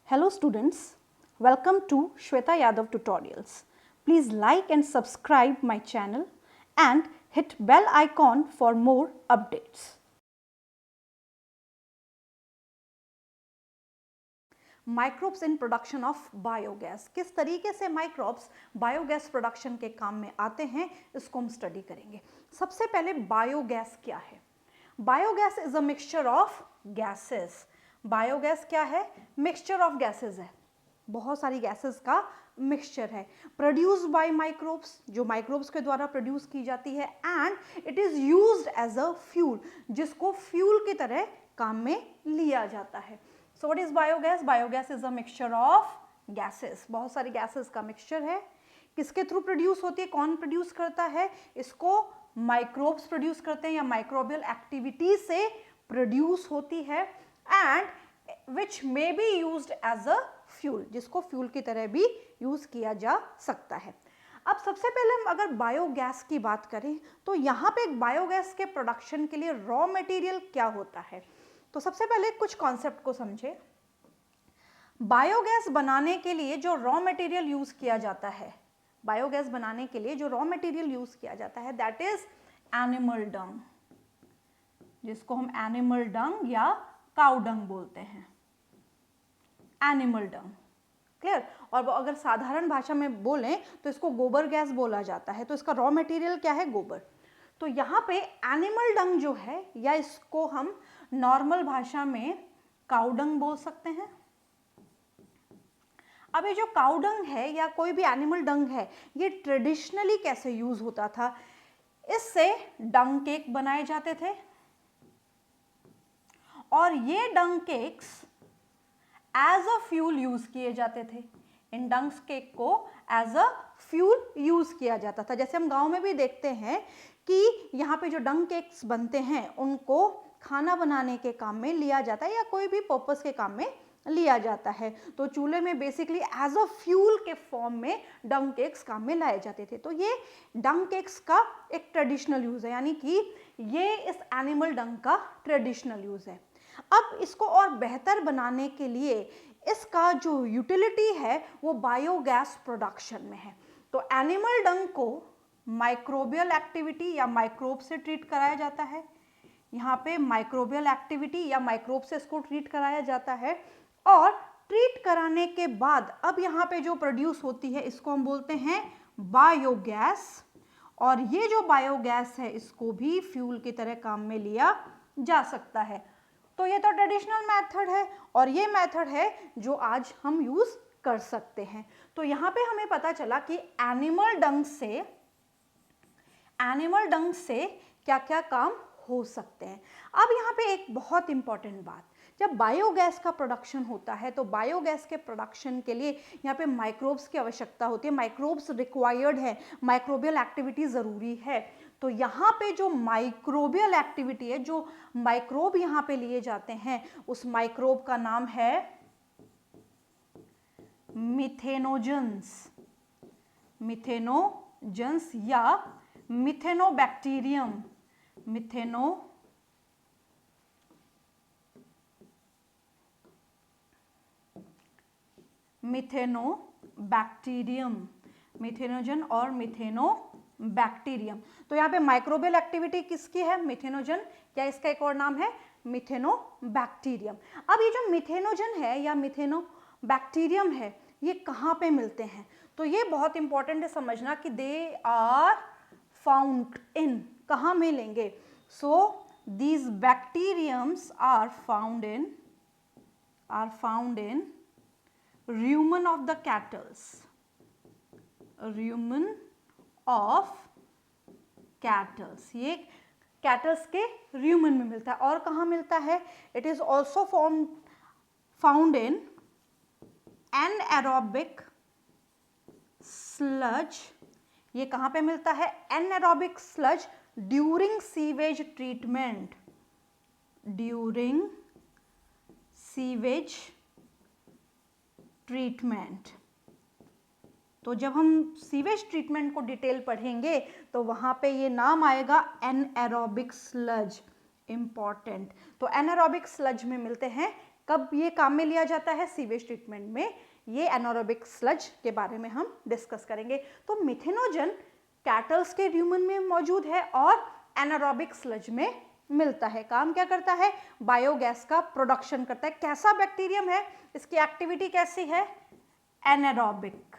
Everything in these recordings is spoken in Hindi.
Hello students, welcome to Shweta Yadav Tutorials. Please like and subscribe my channel and hit bell icon for more updates. Microbes in production of biogas, किस तरीके से माइक्रोब्स बायोगैस प्रोडक्शन के काम में आते हैं इसको हम स्टडी करेंगे। सबसे पहले बायोगैस क्या है? Biogas is a mixture of gases. Biogas क्या है? मिक्सचर ऑफ गैसेस है, बहुत सारी गैसेस का मिक्सचर है। प्रोड्यूस्ड बाय माइक्रोब्स, जो माइक्रोब्स के द्वारा प्रोड्यूस की जाती है, and it is used as a fuel, जिसको फ्यूल की तरह काम में लिया जाता है। So what is biogas? Biogas is a mixture of gases. बहुत सारी gases का mixture है। किसके थ्रू प्रोड्यूस होती है? कौन प्रोड्यूस करता है इसको? माइक्रोब्स प्रोड्यूस करते हैं या माइक्रोबियल एक्टिविटी से प्रोड्यूस होती है, and which may be used as a fuel, जिसको फ्यूल की तरह भी यूज किया जा सकता है। अब सबसे पहले हम अगर बायोगैस की बात करें तो यहाँ पे एक बायोगैस के प्रोडक्शन के लिए रॉ मटेरियल क्या होता है, तो सबसे पहले कुछ कॉन्सेप्ट को समझे। बायोगैस बनाने के लिए जो रॉ मटेरियल यूज किया जाता है, बायोगैस बनाने के लिए जो रॉ मटेरियल यूज किया जाता है दैट इज एनिमल डंग, जिसको हम एनिमल डंग या काउ डंग बोलते हैं। एनिमल डंग, क्लियर? और अगर साधारण भाषा में बोलें तो इसको गोबर गैस बोला जाता है। तो इसका रॉ मटेरियल क्या है? गोबर। तो यहाँ पे एनिमल डंग जो है, या इसको हम नॉर्मल भाषा में काउ डंग बोल सकते हैं। अब ये जो काउ डंग है या कोई भी एनिमल डंग है, ये ट्रेडिशनली कैसे यूज होता था? इससे डंग केक बनाए जाते थे, और ये dung cakes as a fuel use किए जाते थे। इन डंग केक को एज अ फ्यूल यूज किया जाता था। जैसे हम गांव में भी देखते हैं कि यहाँ पे जो डंग केक्स बनते हैं उनको खाना बनाने के काम में लिया जाता है या कोई भी पर्पस के काम में लिया जाता है। तो चूल्हे में बेसिकली एज अ फ्यूल के फॉर्म में डंग केक्स काम में लाए जाते थे। तो ये डंग केक्स का एक ट्रेडिशनल यूज है, यानी कि ये इस एनिमल डंग का ट्रेडिशनल यूज है। अब इसको और बेहतर बनाने के लिए इसका जो यूटिलिटी है वो बायोगैस प्रोडक्शन में है। तो एनिमल डंग को माइक्रोबियल एक्टिविटी या माइक्रोब से ट्रीट कराया जाता है। यहाँ पे माइक्रोबियल एक्टिविटी या माइक्रोब से इसको ट्रीट कराया जाता है, और ट्रीट कराने के बाद अब यहाँ पे जो प्रोड्यूस होती है इसको हम बोलते हैं बायोगैस। और ये जो बायोगैस है इसको भी फ्यूल की तरह काम में लिया जा सकता है। तो ये तो ट्रेडिशनल मेथड है, और ये मेथड है जो आज हम यूज कर सकते हैं। तो यहाँ पे हमें पता चला कि एनिमल डंग से क्या क्या काम हो सकते हैं। अब यहाँ पे एक बहुत इंपॉर्टेंट बात, जब बायोगैस का प्रोडक्शन होता है तो बायोगैस के प्रोडक्शन के लिए यहाँ पे माइक्रोब्स की आवश्यकता होती है। माइक्रोब्स रिक्वायर्ड है, माइक्रोबियल एक्टिविटी ज़रूरी है। तो यहाँ पे जो माइक्रोबियल एक्टिविटी है, जो माइक्रोब यहाँ पे लिए जाते हैं, उस माइक्रोब का नाम है मिथेनोजेंस। मिथेनोजेंस या मिथेनोबैक्टीरियम। मिथेनोबैक्टीरियम, मिथेनोजन और मिथेनोबैक्टीरियम। तो यहाँ पे माइक्रोबियल एक्टिविटी किसकी है? मिथेनोजन, या इसका एक और नाम है मिथेनोबैक्टीरियम। अब ये जो मिथेनोजन है या मिथेनोबैक्टीरियम है, ये कहाँ पे मिलते हैं? तो ये बहुत इंपॉर्टेंट है समझना कि दे आर फाउंड इन, कहाँ मिलेंगे? सो these bacteriums are found in rumen of the cattles, rumen of cattles। ये कैटल्स के rumen में मिलता है। और कहाँ मिलता है? It is also found in anaerobic sludge। ये कहाँ पे मिलता है? anaerobic sludge during sewage treatment, during sewage treatment। तो जब हम सीवेज ट्रीटमेंट को डिटेल पढ़ेंगे तो वहाँ पे ये नाम आएगा एनएरोबिक स्लज, इम्पॉर्टेंट। तो एनएरोबिक स्लज में मिलते हैं कब ये काम में लिया जाता है? सीवेज ट्रीटमेंट में ये एनारोबिक स्लज के बारे में हम डिस्कस करेंगे। तो मिथेनोजन कैटल्स के ल्यूमन में मौजूद है और एनारोबिक स्लज में मिलता है। काम क्या करता है? बायोगैस का प्रोडक्शन करता है। कैसा बैक्टीरियम है? इसकी एक्टिविटी कैसी है? एनारोबिक।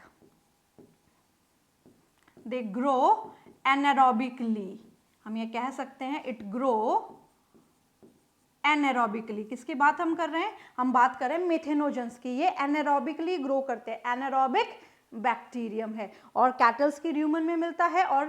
They grow anaerobically. हम ये कह सकते हैं इट ग्रो एनारोबिकली। किसकी बात हम कर रहे हैं? हम बात कर रहे हैं मिथेनोजन्स की। ये एनारोबिकली ग्रो करते हैं। एनारोबिक बैक्टीरियम है और कैटल्स की ल्यूमन में मिलता है और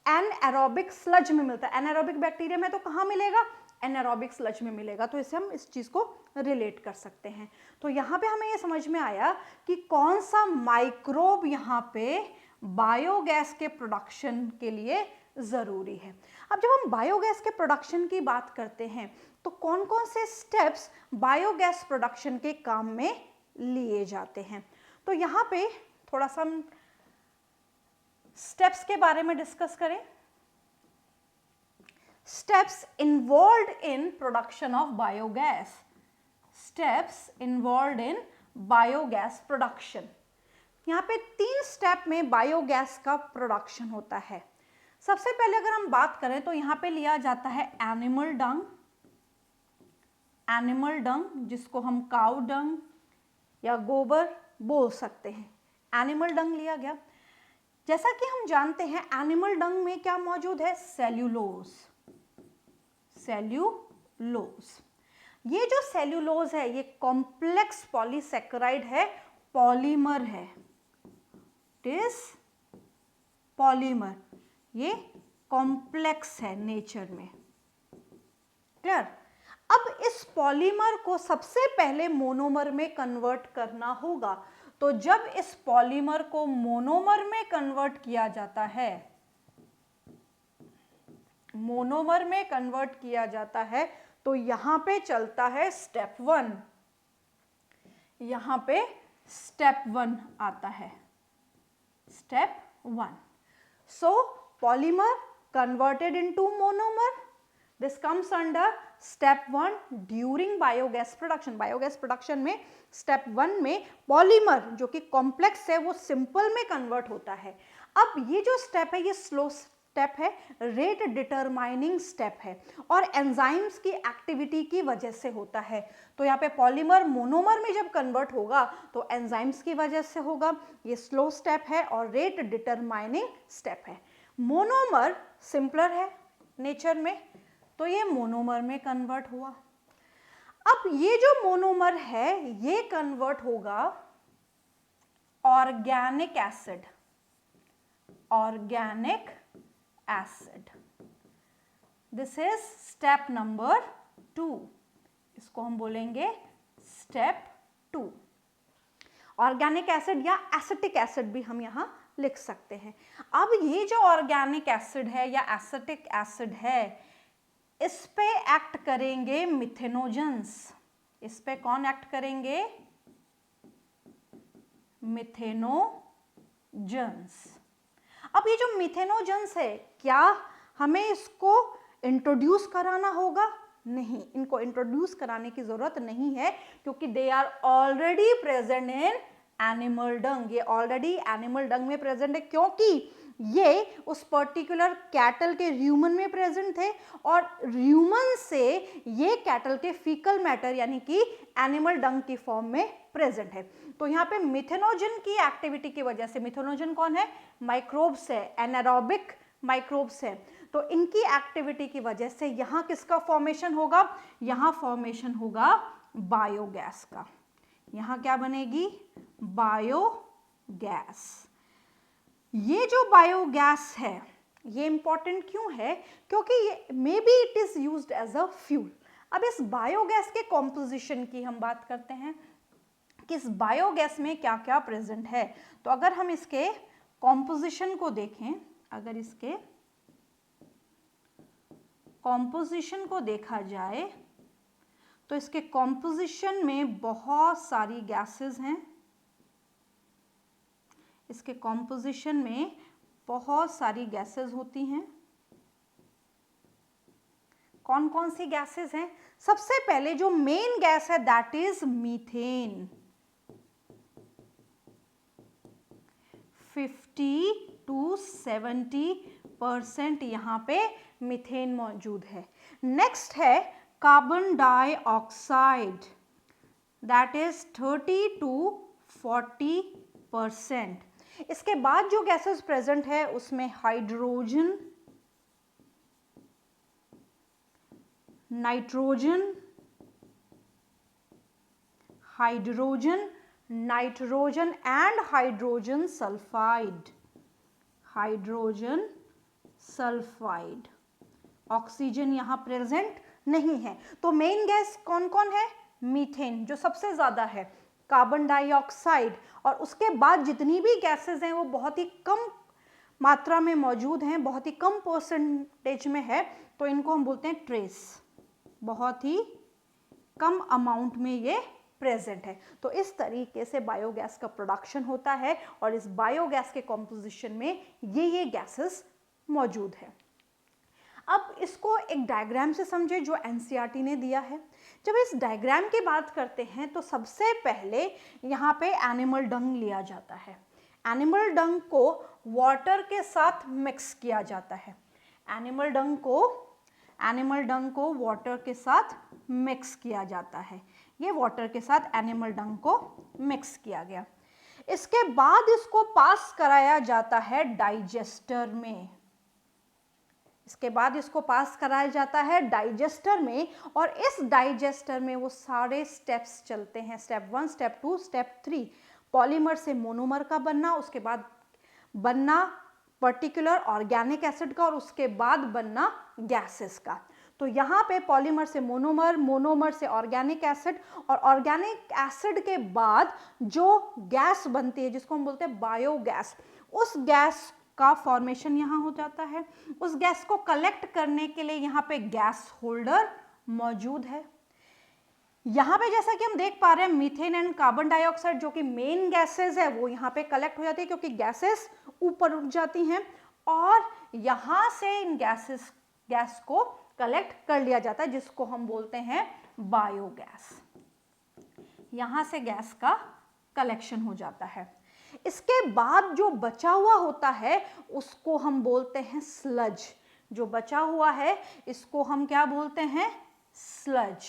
एनारोबिक स्लज में मिलता है। एनारोबिक बैक्टीरियम है तो कहाँ मिलेगा? एनारोबिक स्लज में मिलेगा। तो इससे हम इस चीज को रिलेट कर सकते हैं। तो यहाँ पे हमें ये समझ में आया कि कौन सा माइक्रोब यहाँ पे बायोगैस के प्रोडक्शन के लिए जरूरी है। अब जब हम बायोगैस के प्रोडक्शन की बात करते हैं तो कौन कौन से स्टेप्स बायोगैस प्रोडक्शन के काम में लिए जाते हैं? तो यहाँ पे थोड़ा सा हम स्टेप्स के बारे में डिस्कस करें। Steps involved in production of biogas. Steps involved in biogas production. यहाँ पे 3 स्टेप में बायोगैस का प्रोडक्शन होता है। सबसे पहले अगर हम बात करें तो यहाँ पे लिया जाता है एनिमल डंग। एनिमल डंग जिसको हम काउ डंग या गोबर बोल सकते हैं। एनिमल डंग लिया गया। जैसा कि हम जानते हैं एनिमल डंग में क्या मौजूद है? सेल्यूलोज। सेल्यूलोज। ये जो सेल्यूलोज है ये कॉम्प्लेक्स पॉलीसेकेराइड है, पॉलीमर है। It is polymer. ये कॉम्प्लेक्स है नेचर में। क्लियर? अब इस पॉलीमर को सबसे पहले मोनोमर में कन्वर्ट करना होगा। तो जब इस पॉलीमर को मोनोमर में कन्वर्ट किया जाता है, मोनोमर में कन्वर्ट किया जाता है तो यहां पे चलता है स्टेप 1। यहां पे स्टेप 1 आता है। Step 1। So polymer converted into monomer, this comes under step 1 during biogas production. Biogas production में स्टेप 1 में पॉलीमर जो कि कॉम्प्लेक्स है वो सिंपल में कन्वर्ट होता है। अब ये जो स्टेप है ये स्लो स्टेप है, रेट डिटरमाइनिंग स्टेप है और एंजाइम्स की एक्टिविटी की वजह से होता है। तो यहाँ पे पॉलीमर मोनोमर में जब कन्वर्ट होगा तो एंजाइम्स की वजह से होगा। ये स्लो स्टेप है और रेट डिटरमाइनिंग स्टेप है। मोनोमर सिंपलर है नेचर में तो ये मोनोमर में कन्वर्ट हुआ। अब ये जो मोनोमर है ये कन्वर्ट होगा organic acid. Organic acid. This is step number 2। इसको हम बोलेंगे स्टेप 2। ऑर्गेनिक एसिड या एसिटिक एसिड भी हम यहाँ लिख सकते हैं। अब ये जो ऑर्गेनिक एसिड है या एसिटिक एसिड है इस पे एक्ट करेंगे मिथेनोजन्स। इस पे कौन एक्ट करेंगे? मिथेनोजन्स। अब ये जो मिथेनोजन्स है क्या हमें इसको इंट्रोड्यूस कराना होगा? नहीं, इनको इंट्रोड्यूस कराने की जरूरत नहीं है क्योंकि they are already present in animal dung. ये ऑलरेडी एनिमल डंग में प्रेजेंट है क्योंकि ये उस पर्टिकुलर कैटल के र्यूमन में प्रेजेंट थे और र्यूमन से ये कैटल के फीकल मैटर यानी कि एनिमल डंग की फॉर्म में प्रेजेंट है। तो यहाँ पे मिथेनोजन की एक्टिविटी की वजह से, मिथेनोजन कौन है? माइक्रोब्स है, एनारोबिक माइक्रोब्स है। तो इनकी एक्टिविटी की वजह से यहाँ किसका फॉर्मेशन होगा? यहाँ फॉर्मेशन होगा बायोगैस का। यहाँ क्या बनेगी? बायोगैस। ये जो बायोगैस है ये इंपॉर्टेंट क्यों है? क्योंकि ये may be it is used as a fuel. अब इस बायोगैस के कॉम्पोजिशन की हम बात करते हैं कि इस बायोगैस में क्या क्या प्रेजेंट है। तो अगर हम इसके कॉम्पोजिशन को देखें, अगर इसके कॉम्पोजिशन को देखा जाए तो इसके कॉम्पोजिशन में बहुत सारी गैसेस हैं। इसके कॉम्पोजिशन में बहुत सारी गैसेस होती हैं। कौन कौन सी गैसेस हैं? सबसे पहले जो मेन गैस है दैट इज मीथेन। 50 to 70% यहाँ पे मीथेन मौजूद है। नेक्स्ट है carbon dioxide, that is 30 to 40%। इसके बाद जो गैसेस प्रेजेंट है उसमें hydrogen, nitrogen, hydrogen, nitrogen and hydrogen sulphide, hydrogen sulphide. Oxygen यहां प्रेजेंट नहीं है। तो मेन गैस कौन कौन है? मीथेन जो सबसे ज्यादा है, कार्बन डाइऑक्साइड, और उसके बाद जितनी भी गैसेस हैं वो बहुत ही कम मात्रा में मौजूद हैं, बहुत ही कम परसेंटेज में है, तो इनको हम बोलते हैं ट्रेस। बहुत ही कम अमाउंट में ये प्रेजेंट है। तो इस तरीके से बायोगैस का प्रोडक्शन होता है और इस बायोगैस के कॉम्पोजिशन में ये गैसेस मौजूद है। अब इसको एक डायग्राम से समझे जो एनसीईआरटी ने दिया है। जब इस डायग्राम की बात करते हैं तो सबसे पहले यहाँ पे एनिमल डंग लिया जाता है। एनिमल डंग को वाटर के साथ मिक्स किया जाता है। एनिमल डंग को वाटर के साथ मिक्स किया जाता है। ये वाटर के साथ एनिमल डंग को मिक्स किया गया। इसके बाद इसको पास कराया जाता है डाइजेस्टर में। और इस डाइजेस्टर में वो सारे स्टेप्स चलते हैं, स्टेप 1, स्टेप 2, स्टेप 3। पॉलीमर से मोनोमर का बनना, उसके बाद बनना पर्टिकुलर ऑर्गेनिक एसिड का, और उसके बाद बनना गैसेस का। तो यहाँ पे पॉलीमर से मोनोमर, मोनोमर से ऑर्गेनिक एसिड, और ऑर्गेनिक एसिड के बाद जो गैस बनती है जिसको हम बोलते हैं बायोगैस, उस गैस का फॉर्मेशन यहाँ हो जाता है। उस गैस को कलेक्ट करने के लिए यहाँ पे गैस होल्डर मौजूद है। यहाँ पे जैसा कि हम देख पा रहे हैं मीथेन एंड कार्बन डाइऑक्साइड जो कि मेन गैसेस है वो यहाँ पे कलेक्ट हो जाती है, क्योंकि गैसेस ऊपर उठ जाती हैं और यहाँ से इन गैस को कलेक्ट कर लिया जाता है, जिसको हम बोलते हैं बायोगैस। यहाँ से गैस का कलेक्शन हो जाता है। इसके बाद जो बचा हुआ होता है उसको हम बोलते हैं स्लज। जो बचा हुआ है इसको हम क्या बोलते हैं? स्लज।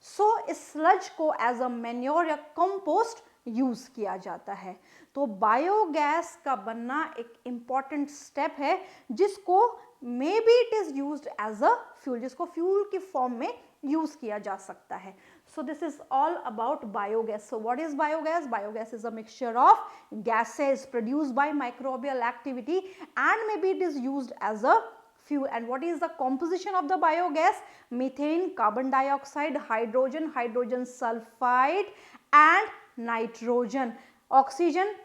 सो इस स्लज को एज अ मैन्योर या कंपोस्ट यूज किया जाता है। तो बायोगैस का बनना एक इंपॉर्टेंट स्टेप है जिसको may be it is used as a fuel, जिसको फ्यूल की फॉर्म में यूज किया जा सकता है। So this is all about biogas. So what is biogas? Biogas is a mixture of gases produced by microbial activity and maybe it is used as a fuel. And what is the composition of the biogas? Methane, carbon dioxide, hydrogen, hydrogen sulfide and nitrogen. Oxygen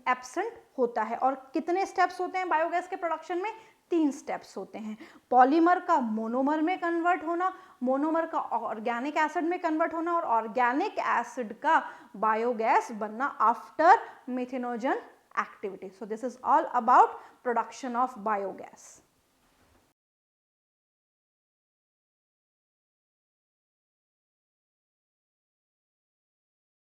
absent होता है। और कितने steps होते हैं बायोगैस के प्रोडक्शन में? 3 स्टेप्स होते हैं। पॉलीमर का मोनोमर में कन्वर्ट होना, मोनोमर का ऑर्गेनिक एसिड में कन्वर्ट होना, और ऑर्गेनिक एसिड का बायोगैस बनना after methanogen activity. So this is all about production of biogas.